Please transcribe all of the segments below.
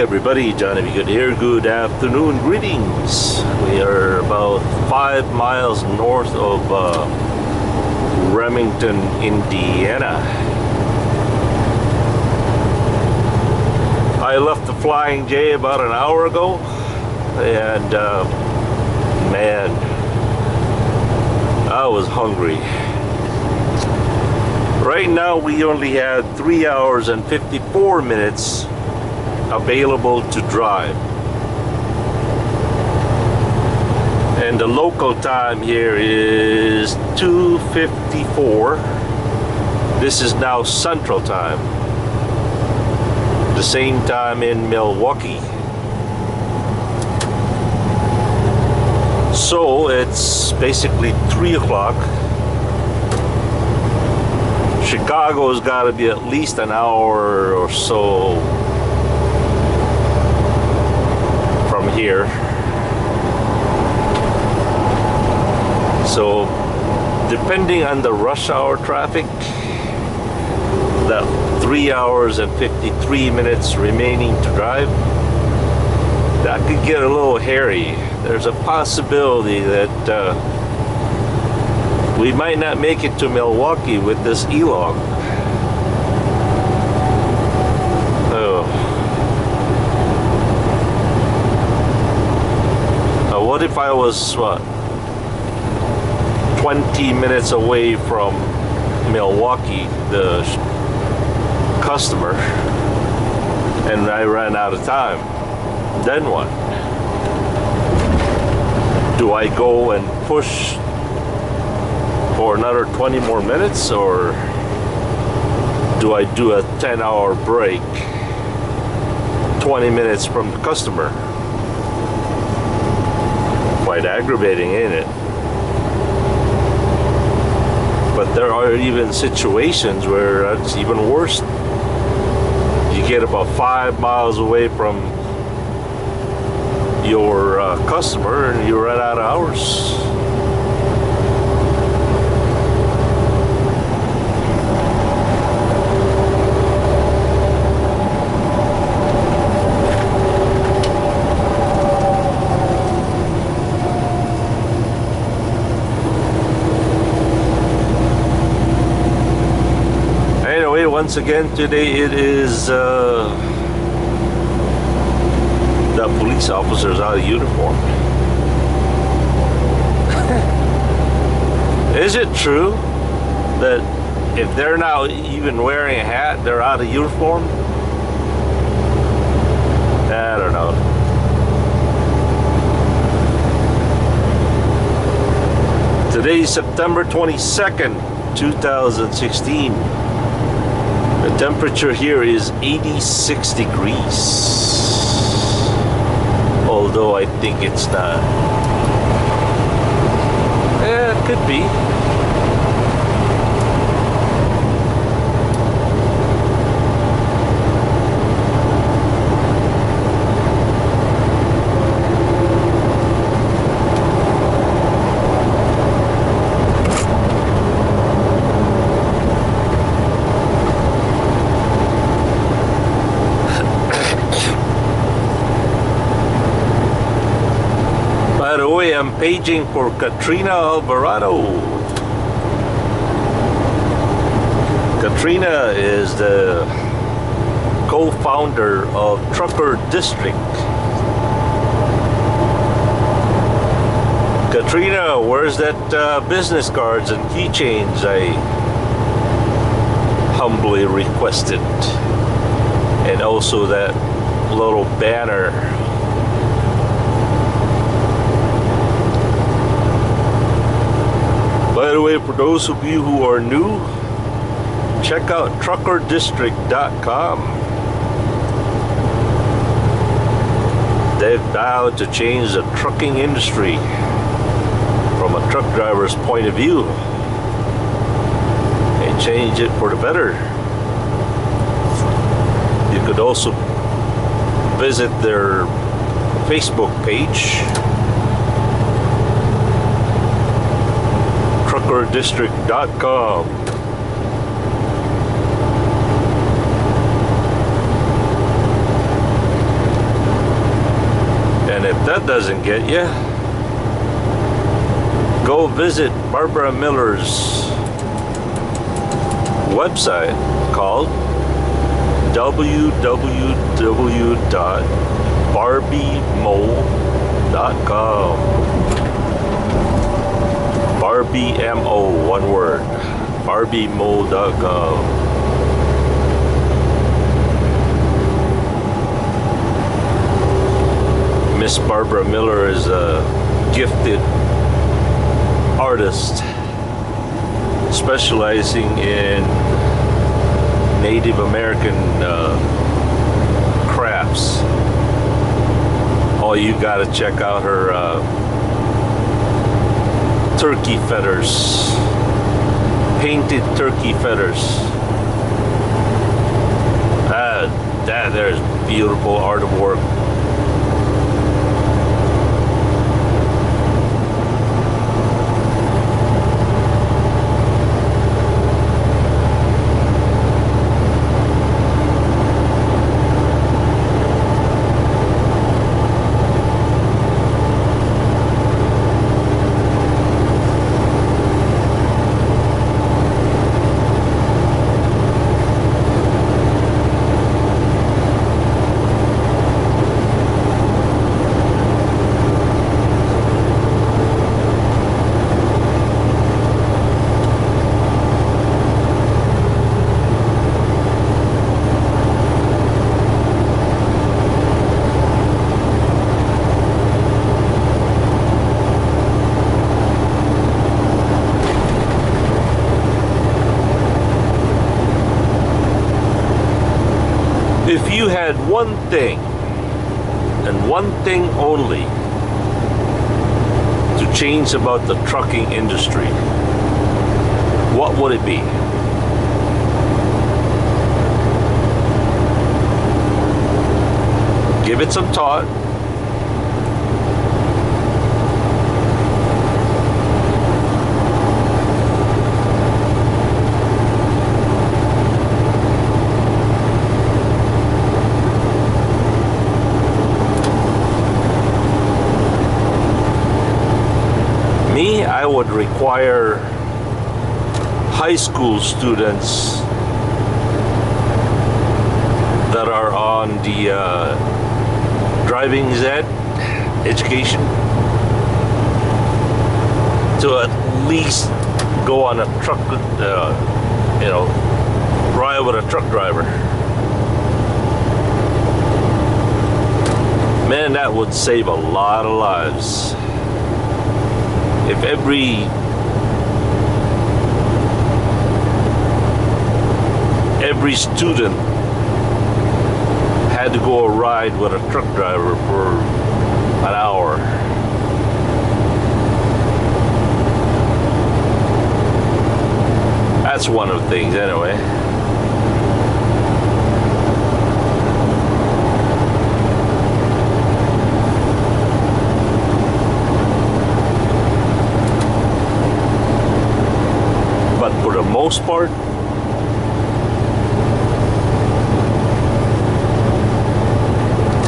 everybody, Johnny B. Good here. Good afternoon, greetings. We are about 5 miles north of Remington, Indiana. I left the Flying J about an hour ago, and man, I was hungry. Right now we only had 3 hours and 54 minutes available to drive, and the local time here is 2:54. This is now Central Time, the same time in Milwaukee. So it's basically 3 o'clock. Chicago's got to be at least an hour or so from here. So depending on the rush hour traffic, that 3 hours and 53 minutes remaining to drive, that could get a little hairy. There's a possibility that we might not make it to Milwaukee with this E-log. What if I was, 20 minutes away from Milwaukee, the customer, and I ran out of time? Then what? Do I go and push for another 20 more minutes, or do I do a 10-hour break, 20 minutes from the customer? Quite aggravating, ain't it? But there are even situations where that's even worse. You get about 5 miles away from your customer and you run out of hours. Once again, today it is the police officers out of uniform. Is it true that if they're not even wearing a hat, they're out of uniform? I don't know. Today's September 22nd, 2016. The temperature here is 86 degrees, although I think it's not. Yeah, it could be. I'm paging for Katrina Alvarado. Katrina is the co-founder of Trucker District. Katrina, where's that business cards and keychains I humbly requested? And also that little banner. By the way, for those of you who are new, check out truckerdistrict.com. They've vowed to change the trucking industry from a truck driver's point of view and change it for the better. You could also visit their Facebook page, truckerdistrict.com. that doesn't get you, go visit Barbara Miller's website called www.barbiemo.com. BarbieMO, one word. barbiemo.com. Miss Barbara Miller is a gifted artist specializing in Native American crafts. Oh, you gotta check out her turkey feathers, painted turkey feathers. There's beautiful art of work. If you had one thing, and one thing only, to change about the trucking industry, what would it be? Give it some thought. I would require high school students that are on the driving ed education to at least go on a truck, ride with a truck driver. Man, that would save a lot of lives. If every student had to go a ride with a truck driver for an hour, that's one of the things anyway. Most part,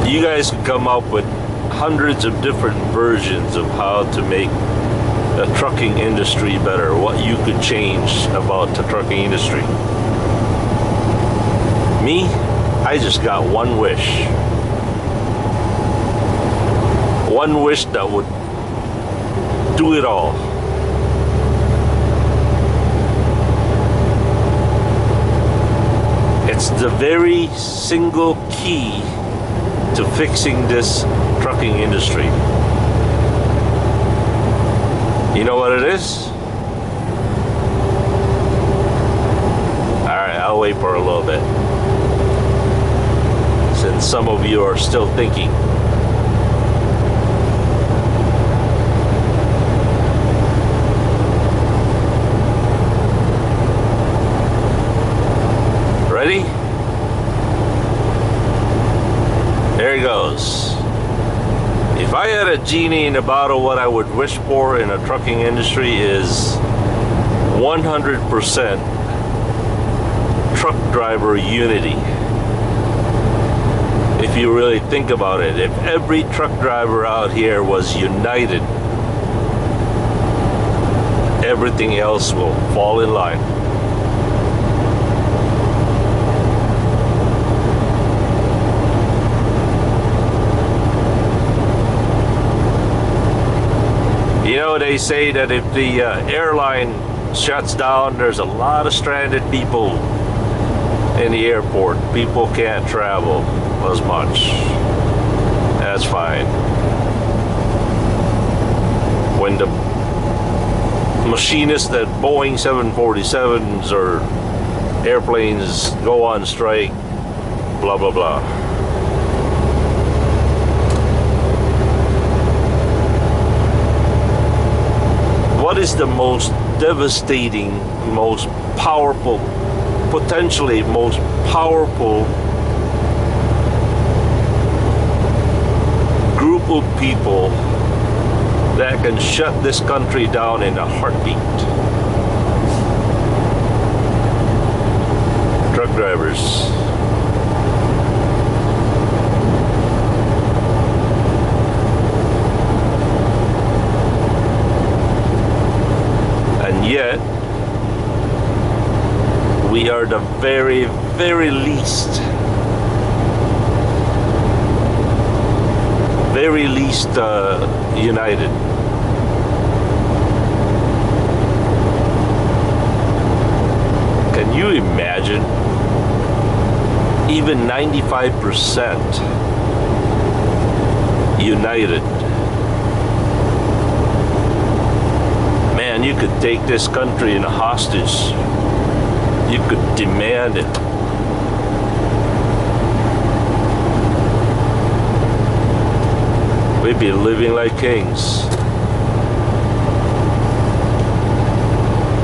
you guys can come up with hundreds of different versions of how to make the trucking industry better, what you could change about the trucking industry. Me, I just got one wish. One wish that would do it all. It's the very single key to fixing this trucking industry. You know what it is? Alright, I'll wait for a little bit, since some of you are still thinking. Ready? There he goes. If I had a genie in a bottle, what I would wish for in a trucking industry is 100% truck driver unity. If you really think about it, if every truck driver out here was united, everything else will fall in line. You know, they say that if the airline shuts down, there's a lot of stranded people in the airport. People can't travel as much. That's fine. When the machinists at Boeing 747s or airplanes go on strike, blah blah blah. What is the most devastating, most powerful, potentially most powerful group of people that can shut this country down in a heartbeat? Truck drivers. And yet, we are the very, very least united. Can you imagine? Even 95% united. Man, you could take this country in a hostage. You could demand it. We'd be living like kings.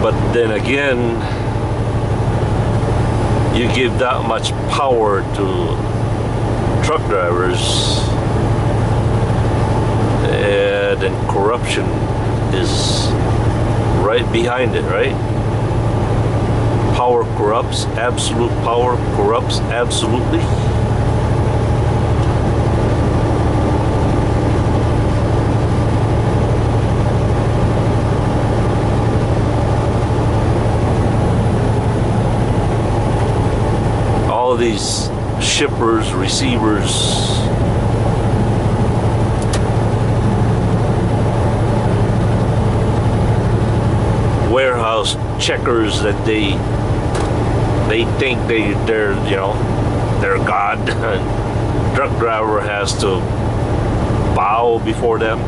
But then again, you give that much power to truck drivers, and then corruption is right behind it, right? Power corrupts, absolute power corrupts absolutely. All these shippers, receivers, warehouse checkers that they think they're they're God. Truck driver has to bow before them.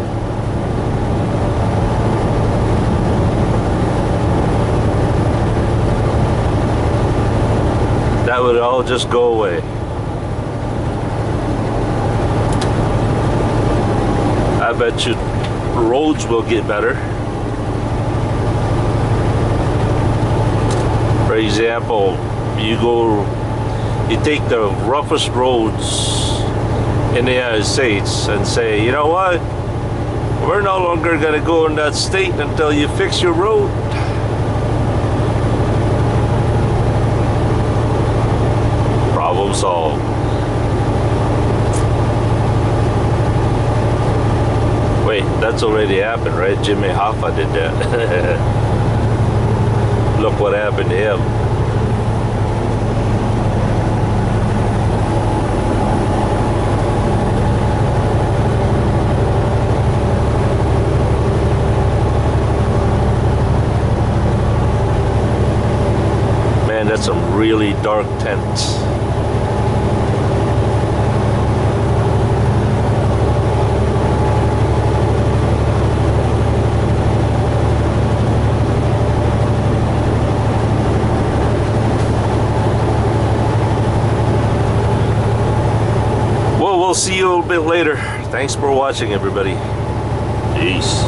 That would all just go away. I bet you roads will get better. For example, you take the roughest roads in the United States and say, you know what? We're no longer going to go in that state until you fix your road. Problem solved. Wait, that's already happened, right? Jimmy Hoffa did that. Look what happened to him. Man, that's some really dark tents. We'll see you a little bit later. Thanks for watching, everybody. Peace.